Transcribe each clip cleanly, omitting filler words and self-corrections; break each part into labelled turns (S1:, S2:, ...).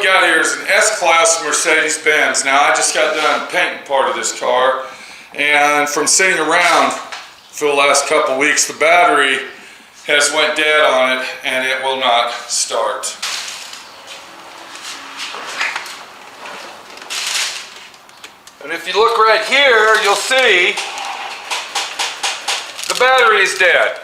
S1: got here is an S-Class Mercedes Benz. Now I just got done painting part of this car, and from sitting around for the last couple weeks, the battery has went dead on it and it will not start. And if you look right here, you'll see the battery is dead.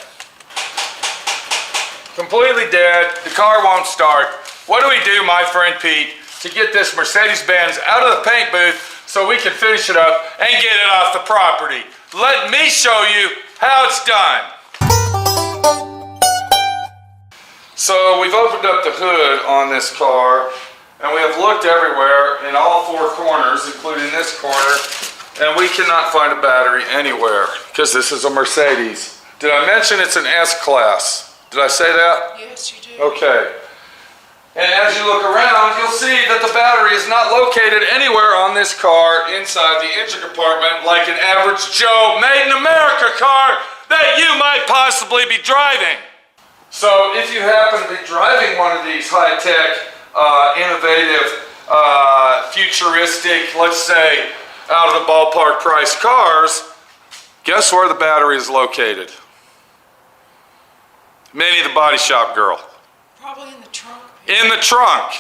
S1: Completely dead. The car won't start. What do we do, my friend Pete, to get this Mercedes-Benz out of the paint booth so we can finish it up and get it off the property? Let me show you how it's done. So we've opened up the hood on this car, and we have looked everywhere in all four corners, including this corner, and we cannot find a battery anywhere because this is a Mercedes. Did I mention it's an S-Class? Did I say that?
S2: Yes, you did.
S1: Okay. And as you look around, you'll see that the battery is not located anywhere on this car inside the engine compartment like an average Joe Made in America car that you might possibly be driving. So if you happen to be driving one of these high-tech, innovative, futuristic, let's say, out of the ballpark price cars, guess where the battery is located? Minnie the body shop girl.
S2: Probably in the trunk.
S1: In the trunk.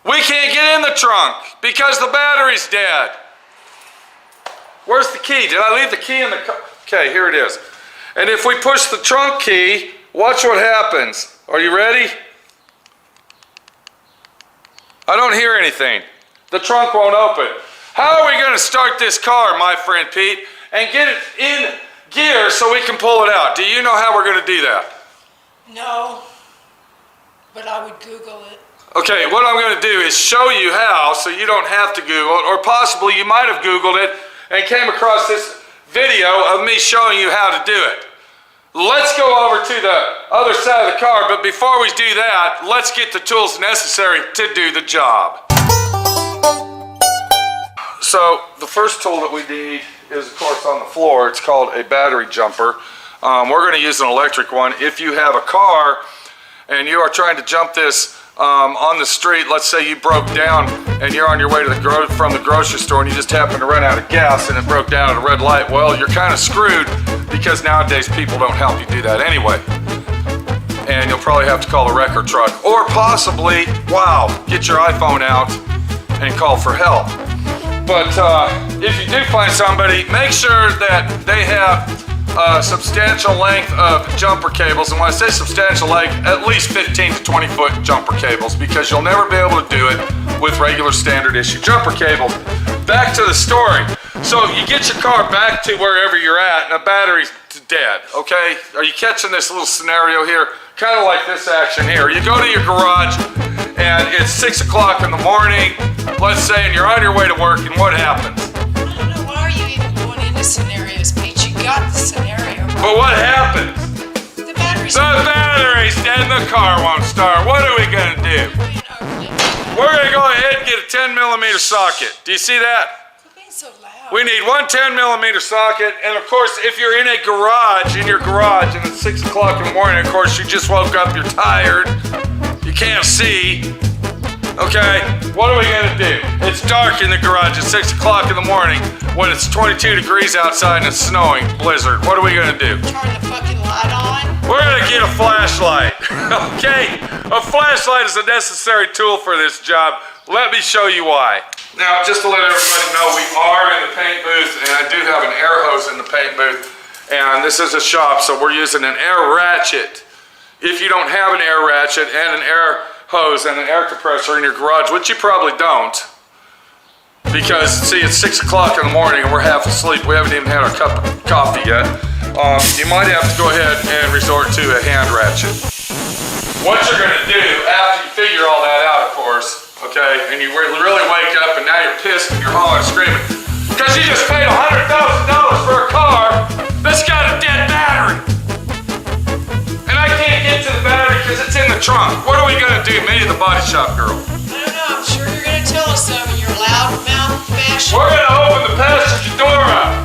S1: We can't get in the trunk because the battery's dead. Where's the key? Did I leave the key in the car? Okay, here it is. And if we push the trunk key, watch what happens. Are you ready? I don't hear anything. The trunk won't open. How are we going to start this car, my friend Pete, and get it in gear so we can pull it out? Do you know how we're going to do that?
S2: No, but I would Google it.
S1: Okay, what I'm going to do is show you how so you don't have to Google it, or possibly you might have Googled it and came across this video of me showing you how to do it. Let's go over to the other side of the car, but before we do that, let's get the tools necessary to do the job. So the first tool that we need is, of course, on the floor. It's called a battery jumper. We're going to use an electric one. If you have a car and you are trying to jump this on the street, let's say you broke down and you're on your way to from the grocery store and you just happen to run out of gas and it broke down at a red light, well, you're kind of screwed because nowadays people don't help you do that anyway. And you'll probably have to call a wreck or truck, or possibly, wow, get your iPhone out and call for help. But if you do find somebody, make sure that they have a substantial length of jumper cables. And when I say substantial length, at least 15 to 20 foot jumper cables, because you'll never be able to do it with regular standard issue jumper cables. Back to the story. So if you get your car back to wherever you're at and the battery's dead, okay? Are you catching this little scenario here? Kind of like this action here. You go to your garage and it's 6 o'clock in the morning, let's say, and you're on your way to work, and what happens?
S2: I don't know, why are you even going into scenarios, Pete? You got the scenario right.
S1: But what happens?
S2: The battery's
S1: dead and the car won't start. What are we gonna do? We're gonna go ahead and get a 10mm socket. Do you see that?
S2: Quit being so loud.
S1: We need one 10mm socket, and of course, if you're in a garage, and it's 6 o'clock in the morning, of course, you just woke up, you're tired, you can't see. Okay, what are we gonna do? It's dark in the garage at 6 o'clock in the morning when it's 22 degrees outside and it's snowing, blizzard. What are we gonna do?
S2: Turn the fucking light on.
S1: We're gonna get a flashlight, okay? A flashlight is a necessary tool for this job. Let me show you why. Now, just to let everybody know, we are in the paint booth, and I do have an air hose in the paint booth, and this is a shop, so we're using an air ratchet. If you don't have an air ratchet and an air hose and an air compressor in your garage, which you probably don't, because see, it's 6 o'clock in the morning and we're half asleep, we haven't even had our cup of coffee yet, you might have to go ahead and resort to a hand ratchet. What you're going to do after you figure all that out, of course, okay, and you really wake up and now you're pissed and you're hollering and screaming because you just paid $100,000 for a car that's got a dead battery. And I can't get to the battery because it's in the trunk. What are we gonna do, Minnie the body shop girl?
S2: I don't know, I'm sure you're gonna tell us some in your loud mouth fashion.
S1: We're gonna open the passenger door up.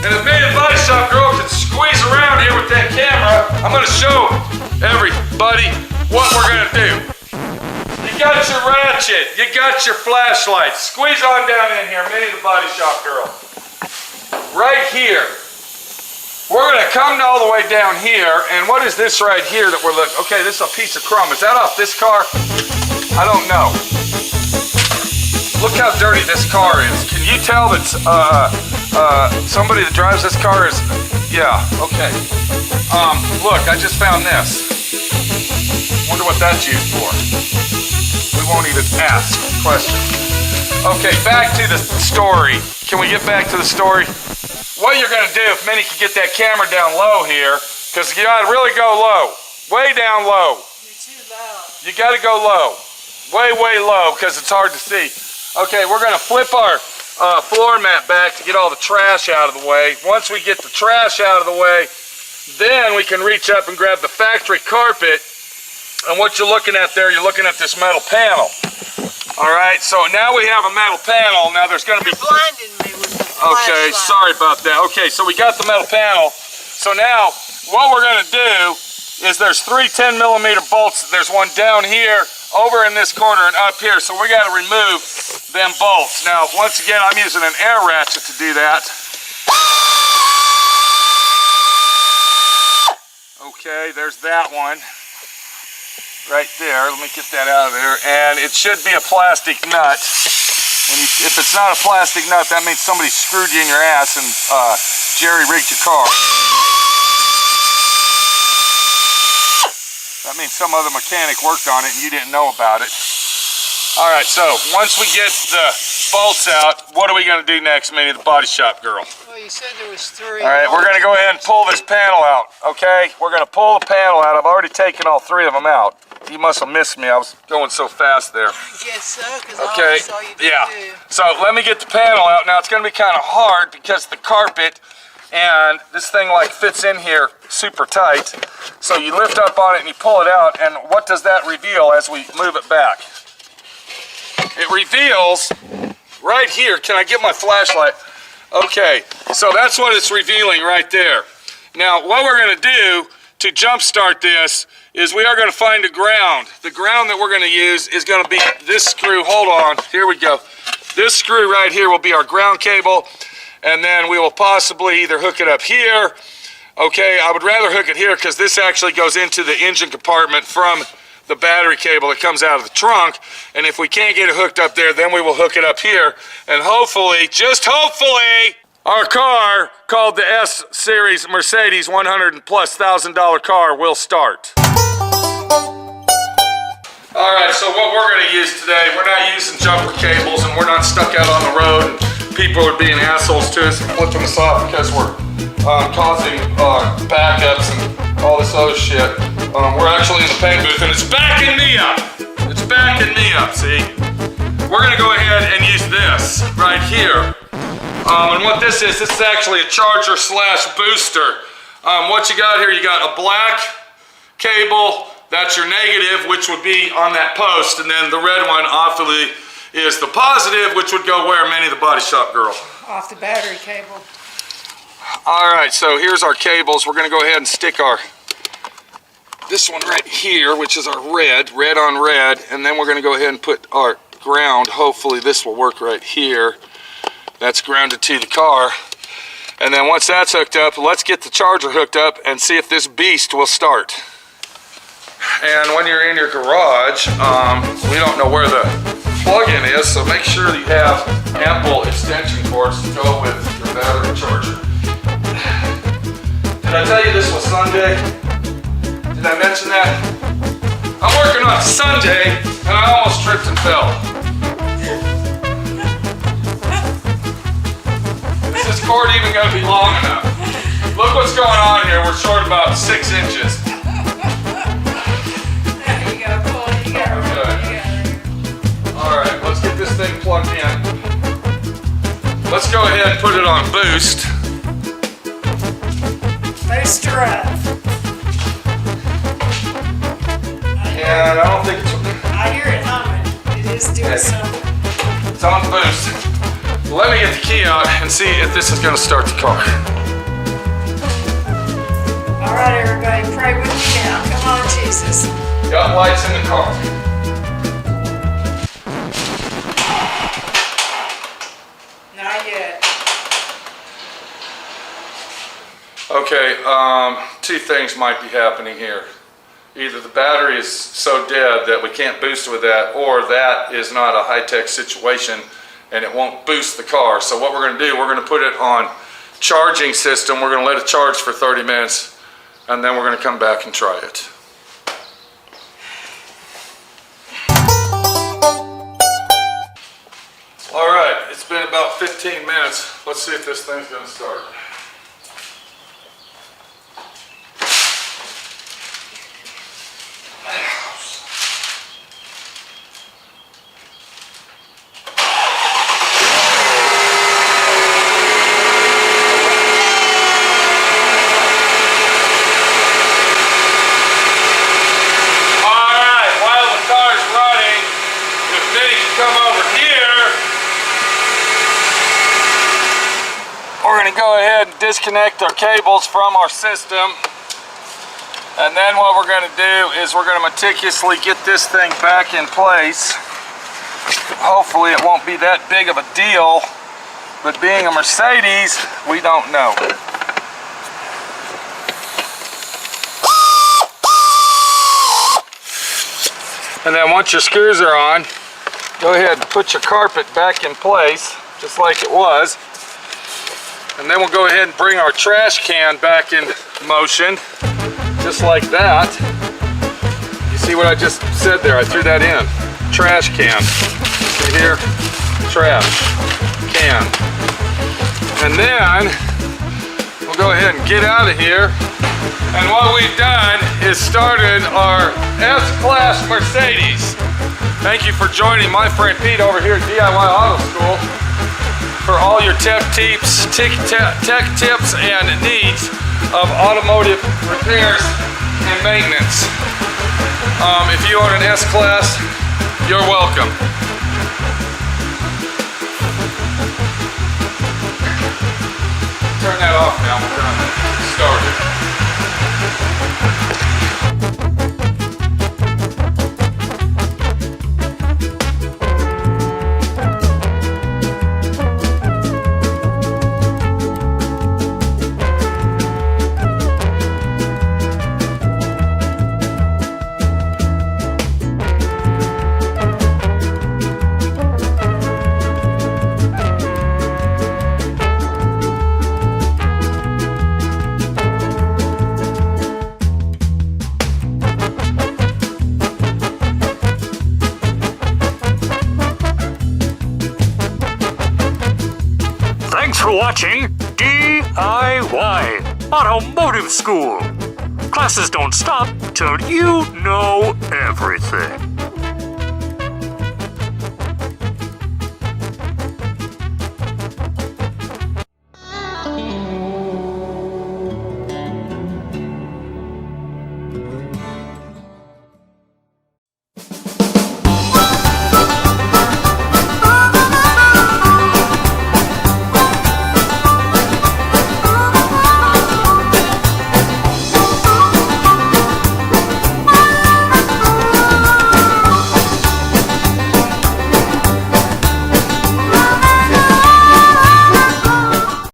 S1: And if Minnie the body shop girl can squeeze around here with that camera, I'm gonna show everybody what we're gonna do. You got your ratchet. You got your flashlight. Squeeze on down in here, Minnie the Body Shop Girl. Right here. We're gonna come all the way down here, and what is this right here that we're looking? Okay, this is a piece of crumb. Is that off this car? I don't know. Look how dirty this car is. Can you tell that somebody that drives this car is? Yeah. Okay. Look, I just found this. Wonder what that's used for. We won't even ask questions. Okay, back to the story. Can we get back to the story? What you're gonna do, if Minnie can get that camera down low here, because you gotta really go low, way down low.
S2: You're too loud.
S1: You gotta go low, way low, because it's hard to see. Okay, we're gonna flip our floor mat back to get all the trash out of the way. Once we get the trash out of the way, then we can reach up and grab the factory carpet. And what you're looking at there, you're looking at this metal panel. All right, so now we have a metal panel. Now there's gonna be...
S2: You're blinding me with the
S1: Okay,
S2: flashlight.
S1: sorry about that. Okay, so we got the metal panel. So now, what we're gonna do is there's 3 10mm bolts. There's one down here, over in this corner, and up here. So we gotta remove them bolts. Now, once again, I'm using an air ratchet to do that. Okay, there's that one. Right there, let me get that out of there. And it should be a plastic nut. And if it's not a plastic nut, that means somebody screwed you in your ass and jerry-rigged your car. That means some other mechanic worked on it and you didn't know about it. All right, so once we get the bolts out, what are we gonna do next, Minnie, the Body Shop Girl?
S2: Well, you said there was 3.
S1: All right, we're gonna go ahead and pull this panel out, okay? We're gonna pull the panel out. I've already taken all 3 of them out. You must have missed me. I was going so fast there.
S2: I guess so, because
S1: Okay,
S2: I saw you do
S1: yeah.
S2: too.
S1: So let me get the panel out. Now it's gonna be kind of hard because the carpet and this thing like fits in here super tight. So you lift up on it and you pull it out, and what does that reveal as we move it back? It reveals right here. Can I get my flashlight? Okay, so that's what it's revealing right there. Now what we're gonna do to jumpstart this is we are going to find a ground. The ground that we're going to use is going to be this screw. Hold on, here we go. This screw right here will be our ground cable, and then we will possibly either hook it up here. Okay, I would rather hook it here because this actually goes into the engine compartment from the battery cable that comes out of the trunk. And if we can't get it hooked up there, then we will hook it up here. And hopefully, just hopefully, our car, called the S-Series Mercedes $100,000+ car, will start. All right, so what we're gonna use today, we're not using jumper cables and we're not stuck out on the road and people are being assholes to us and flipping us off because we're causing backups and all this other shit. We're actually in the paint booth and it's backing me up. It's backing me up, see? We're gonna go ahead and use this right here. And what this is actually a charger slash booster. What you got here, you got a black cable, that's your negative, which would be on that post, and then the red one obviously is the positive, which would go where, Minnie, the Body Shop Girl?
S2: Off the battery cable.
S1: All right, so here's our cables. We're gonna go ahead and stick this one right here, which is our red on red, and then we're gonna go ahead and put our ground. Hopefully this will work right here. That's grounded to the car. And then once that's hooked up, let's get the charger hooked up and see if this beast will start. And when you're in your garage, we don't know where the plug-in is, so make sure that you have ample extension cords to go with your battery charger. Did I tell you this was Sunday? Did I mention that? I'm working on Sunday, and I almost tripped and fell. Is this cord even going to be long enough? Look what's going on here. We're short about 6 inches.
S2: There you go, pull it together.
S1: Alright, let's get this thing plugged in. Let's go ahead and put it on boost.
S2: Boost her up.
S1: And I don't think it's...
S2: I hear it humming. It is doing something.
S1: It's on boost. Let me get the key out and see if this is going to start the car.
S2: All right, everybody, pray with me now. Come on, Jesus.
S1: Got lights in the car. Okay, two things might be happening here. Either the battery is so dead that we can't boost with that, or that is not a high-tech situation and it won't boost the car. So what we're going to do, we're going to put it on charging system. We're going to let it charge for 30 minutes and then we're going to come back and try it. All right, it's been about 15 minutes. Let's see if this thing's going to start. We're going to go ahead and disconnect our cables from our system, and then what we're going to do is we're going to meticulously get this thing back in place. Hopefully it won't be that big of a deal, but being a Mercedes, we don't know. And then once your screws are on, go ahead and put your carpet back in place just like it was. And then we'll go ahead and bring our trash can back in motion, just like that. You see what I just said there? I threw that in. Trash can. See here? Trash can. And then we'll go ahead and get out of here. And what we've done is started our S-Class Mercedes. Thank you for joining my friend Pete over here at D.I.Y Auto School for all your tech tips and needs of automotive repairs and maintenance. If you own an S-Class, you're welcome. Turn that off now, we're gonna start it.
S3: Thanks for watching D.I.Y Automotive School. Classes don't stop till you know everything.